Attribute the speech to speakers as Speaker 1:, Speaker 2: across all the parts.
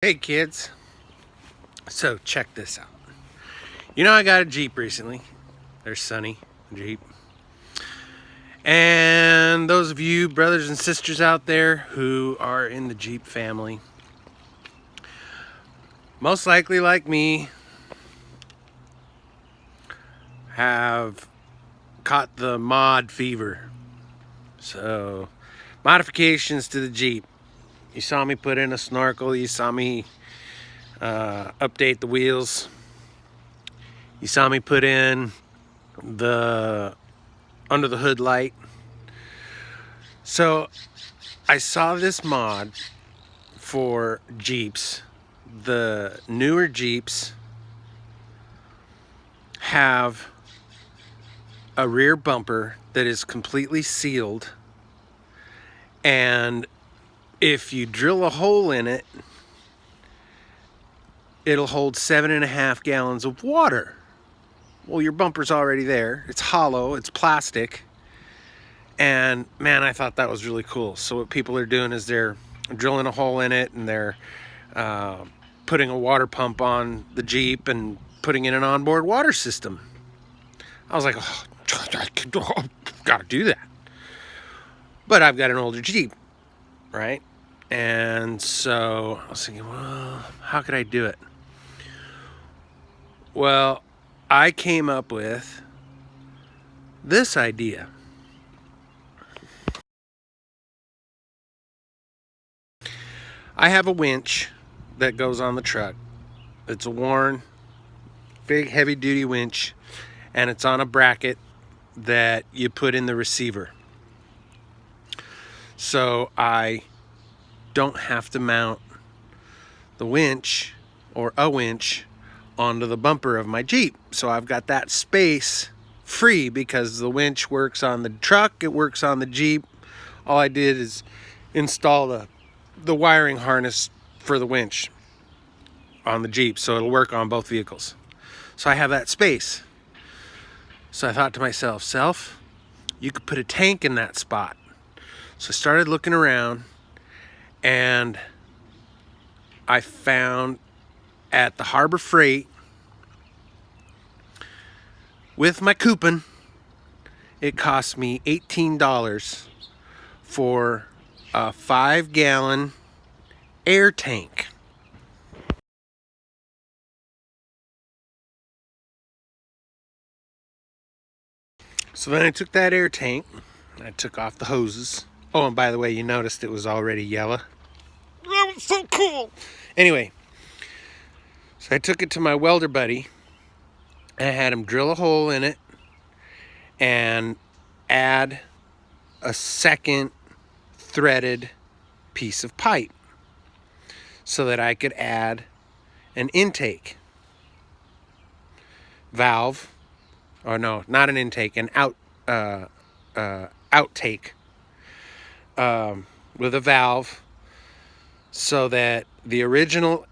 Speaker 1: Hey kids, so check this out. You know I got a Jeep recently. There's Sunny, Jeep. And those of you brothers and sisters out there who are in the Jeep family, most likely like me, have caught the mod fever. So, modifications to the Jeep. You saw me put in a snorkel, you saw me update the wheels. You saw me put in the under the hood light. So I saw this mod for Jeeps. The newer Jeeps have a rear bumper that is completely sealed, and if you drill a hole in it, it'll hold 7.5 gallons of water. Well, your bumper's already there. It's hollow, it's plastic. And man, I thought that was really cool. So what people are doing is they're drilling a hole in it, and they're putting a water pump on the Jeep and putting in an onboard water system. I was like, oh, gotta do that. But I've got an older Jeep, right? And so I was thinking, well, how could I do it? Well, I came up with this idea. I have a winch that goes on the truck. It's a worn, big, heavy-duty winch, and it's on a bracket that you put in the receiver. So I don't have to mount the winch or a winch onto the bumper of my Jeep. So I've got that space free because the winch works on the truck, it works on the Jeep. All I did is install the wiring harness for the winch on the Jeep, so it'll work on both vehicles. So I have that space. So I thought to myself, you could put a tank in that spot. So I started looking around, and I found at the Harbor Frgt, with my coupon, it cost me $18 for a 5-gallon air tank. So then I took that air tank, I took off the hoses. Oh, and by the way, you noticed it was already yellow. That was so cool. Anyway, so I took it to my welder buddy, and I had him drill a hole in it and add a second threaded piece of pipe so that I could add an intake valve, or no, not an intake, an outtake with a valve, so that the original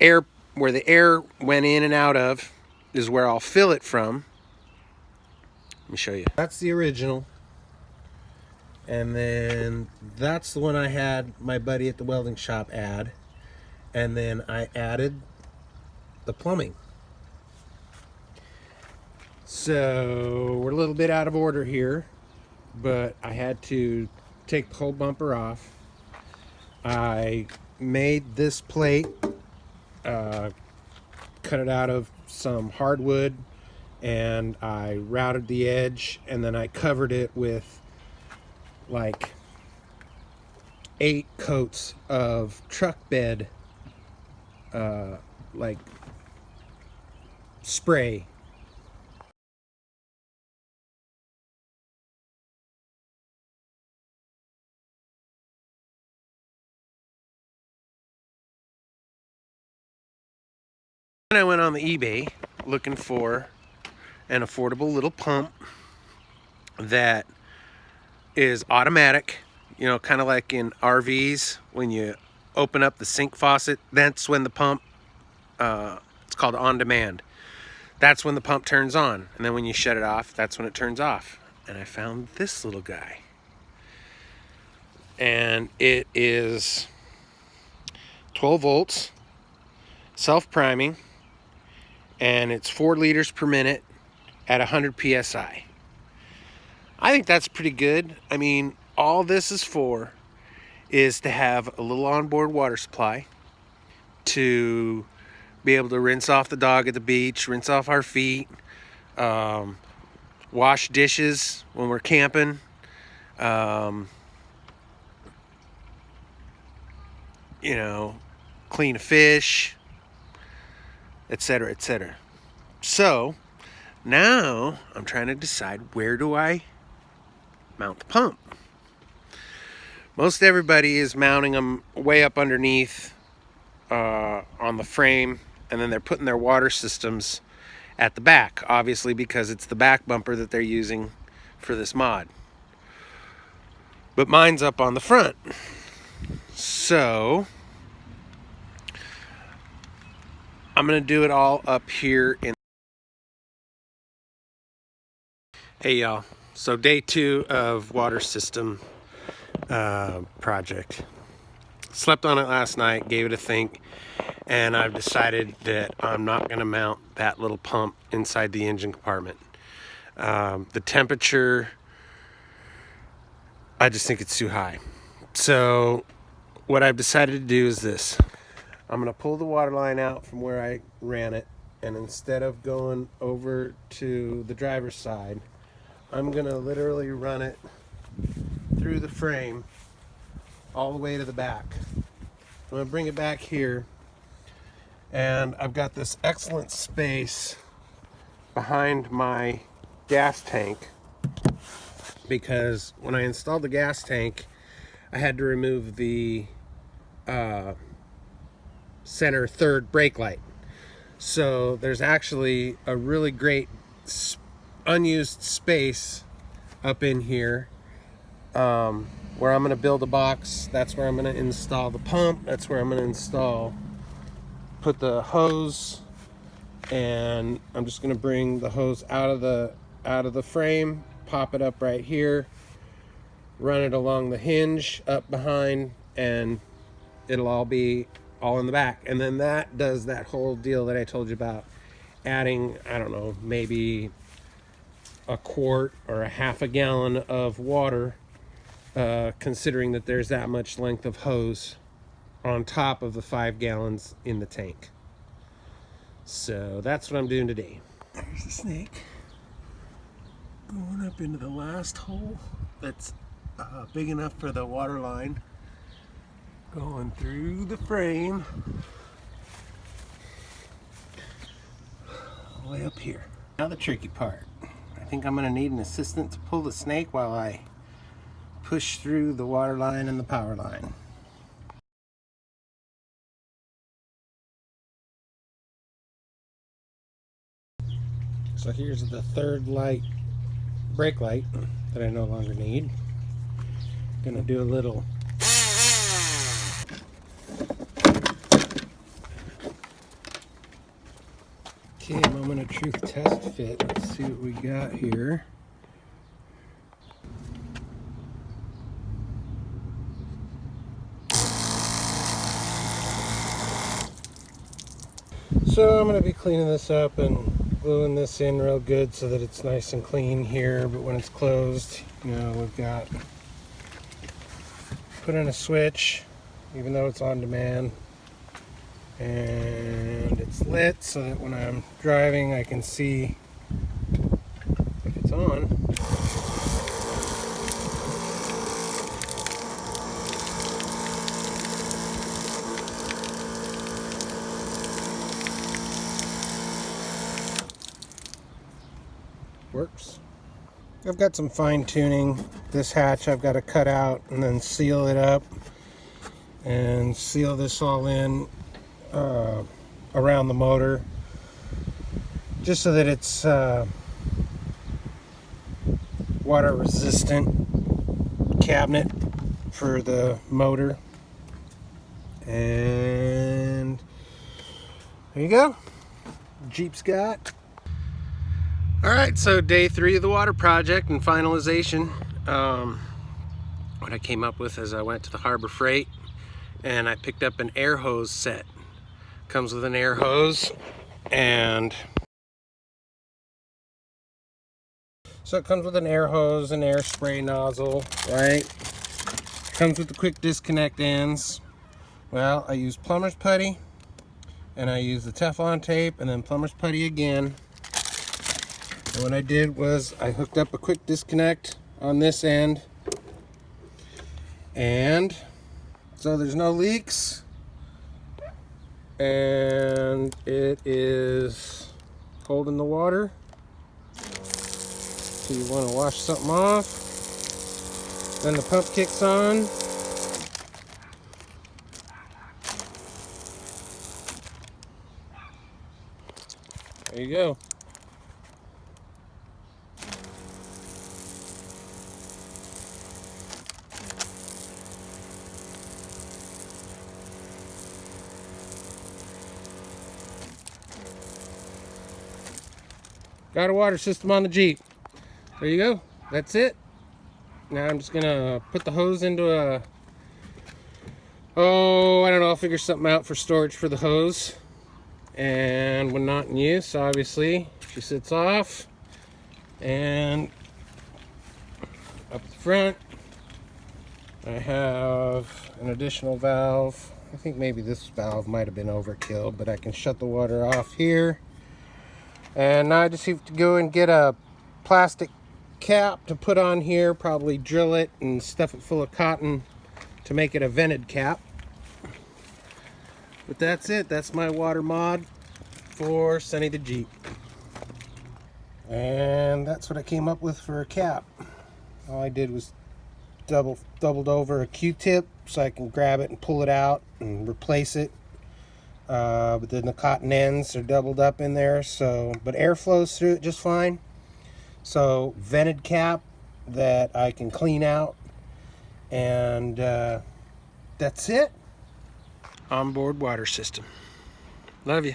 Speaker 1: air, where the air went in and out of, is where I'll fill it from. Let me show you. That's the original. And then that's the one I had my buddy at the welding shop add. And then I added the plumbing. So we're a little bit out of order here, but I had to take the whole bumper off. I made this plate, cut it out of some hardwood, and I routed the edge, and then I covered it with like 8 coats of truck bed like spray. And I went on the eBay looking for an affordable little pump that is automatic, you know, kind of like in RVs when you open up the sink faucet, that's when the pump, it's called on demand. That's when the pump turns on, and then when you shut it off, that's when it turns off. And I found this little guy, and it is 12 volts, self-priming, and it's 4 liters per minute at 100 psi. I think that's pretty good. I mean, all this is for is to have a little onboard water supply to be able to rinse off the dog at the beach, rinse off our feet, wash dishes when we're camping, you know, clean a fish, etc., etc. So now I'm trying to decide, where do I mount the pump? Most everybody is mounting them way up underneath on the frame, and then they're putting their water systems at the back, obviously because it's the back bumper that they're using for this mod. But mine's up on the front. So I'm gonna do it all up here in. Hey y'all, so day 2 of water system project. Slept on it last night, gave it a think, and I've decided that I'm not going to mount that little pump inside the engine compartment. The temperature, I just think it's too high. So what I've decided to do is this. I'm going to pull the water line out from where I ran it, and instead of going over to the driver's side, I'm going to literally run it through the frame all the way to the back. I'm going to bring it back here, and I've got this excellent space behind my gas tank, because when I installed the gas tank, I had to remove the center third brake light. So there's actually a really great unused space up in here where I'm going to build a box. That's where I'm going to install the pump. That's where I'm going to put the hose, and I'm just going to bring the hose out of the frame, pop it up right here, run it along the hinge up behind, and it'll all be all in the back. And then that does that whole deal that I told you about, adding, I don't know, maybe a quart or a half a gallon of water, considering that there's that much length of hose on top of the 5 gallons in the tank. So that's what I'm doing today. There's the snake going up into the last hole that's big enough for the water line, going through the frame all the way up here. Now the tricky part. I think I'm going to need an assistant to pull the snake while I push through the water line and the power line. So here's the third brake light that I no longer need. Gonna do a little moment of truth test fit. Let's see what we got here. So I'm going to be cleaning this up and gluing this in real good so that it's nice and clean here, but when it's closed, you know, we've got put in a switch, even though it's on demand, and it's lit so that when I'm driving I can see if it's on. Works. I've got some fine tuning. This hatch I've got to cut out and then seal it up and seal this all in around the motor, just so that it's water resistant cabinet for the motor. And there you go. Jeep's got. Alright, so day 3 of the water project and finalization. What I came up with is I went to the Harbor Frgt, and I picked up an air hose set. Comes with an air hose, and so it comes with an air hose, an air spray nozzle, right? Comes with the quick disconnect ends. Well, I use plumber's putty, and I use the Teflon tape, and then plumber's putty again. And what I did was I hooked up a quick disconnect on this end, and so there's no leaks, and it is holding the water. So you want to wash something off, then the pump kicks on. There you go. Got a water system on the Jeep. There you go. That's it. Now I'm just gonna put the hose into a, I don't know, I'll figure something out for storage for the hose. And when not in use, obviously, she sits off. And up the front, I have an additional valve. I think maybe this valve might have been overkill, but I can shut the water off here. And now I just have to go and get a plastic cap to put on here, probably drill it and stuff it full of cotton to make it a vented cap. But that's it. That's my water mod for Sunny the Jeep. And that's what I came up with for a cap. All I did was doubled over a Q-tip so I can grab it and pull it out and replace it. But then the cotton ends are doubled up in there, so but air flows through it just fine. So vented cap that I can clean out, and that's it. Onboard water system. Love you.